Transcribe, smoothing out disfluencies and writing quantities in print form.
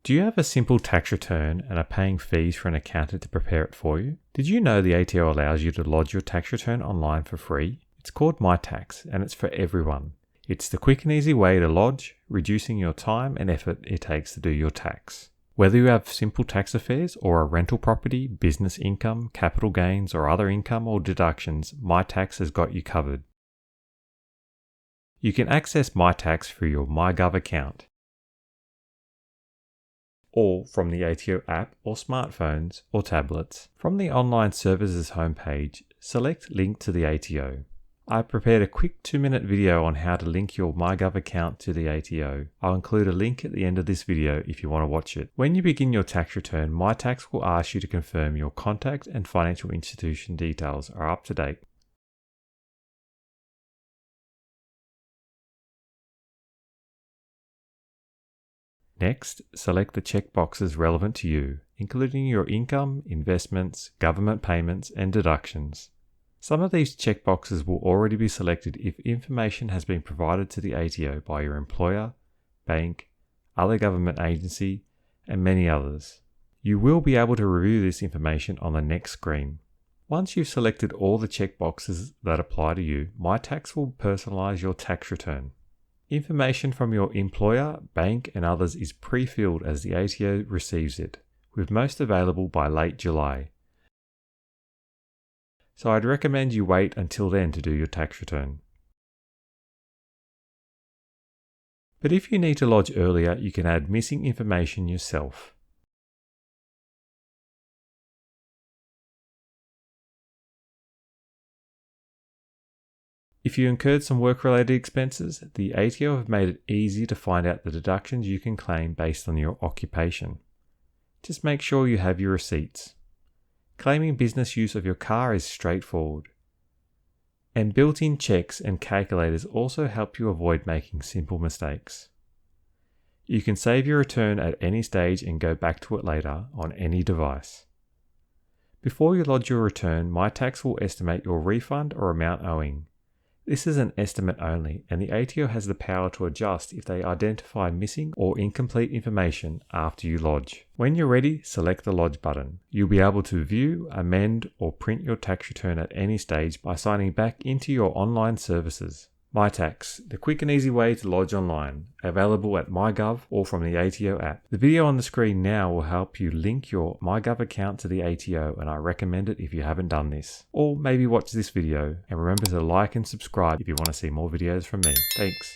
Do you have a simple tax return and are paying fees for an accountant to prepare it for you? Did you know the ATO allows you to lodge your tax return online for free? It's called myTax and it's for everyone. It's the quick and easy way to lodge, reducing your time and effort it takes to do your tax. Whether you have simple tax affairs or a rental property, business income, capital gains or other income or deductions, myTax has got you covered. You can access myTax through your myGov account, or from the ATO app or smartphones or tablets. From the online services homepage, select Link to the ATO. I prepared a quick 2-minute video on how to link your myGov account to the ATO. I'll include a link at the end of this video if you want to watch it. When you begin your tax return, myTax will ask you to confirm your contact and financial institution details are up to date. Next, select the checkboxes relevant to you, including your income, investments, government payments, and deductions. Some of these checkboxes will already be selected if information has been provided to the ATO by your employer, bank, other government agency, and many others. You will be able to review this information on the next screen. Once you've selected all the checkboxes that apply to you, myTax will personalize your tax return. Information from your employer, bank, and others is pre-filled as the ATO receives it, with most available by late July. So I'd recommend you wait until then to do your tax return. But if you need to lodge earlier, you can add missing information yourself. If you incurred some work-related expenses, the ATO have made it easy to find out the deductions you can claim based on your occupation. Just make sure you have your receipts. Claiming business use of your car is straightforward. And built-in checks and calculators also help you avoid making simple mistakes. You can save your return at any stage and go back to it later on any device. Before you lodge your return, myTax will estimate your refund or amount owing. This is an estimate only, and the ATO has the power to adjust if they identify missing or incomplete information after you lodge. When you're ready, select the Lodge button. You'll be able to view, amend, or print your tax return at any stage by signing back into your online services. myTax, the quick and easy way to lodge online, available at myGov or from the ATO app. The video on the screen now will help you link your myGov account to the ATO, and I recommend it if you haven't done this. Or maybe watch this video, and remember to like and subscribe if you want to see more videos from me. Thanks.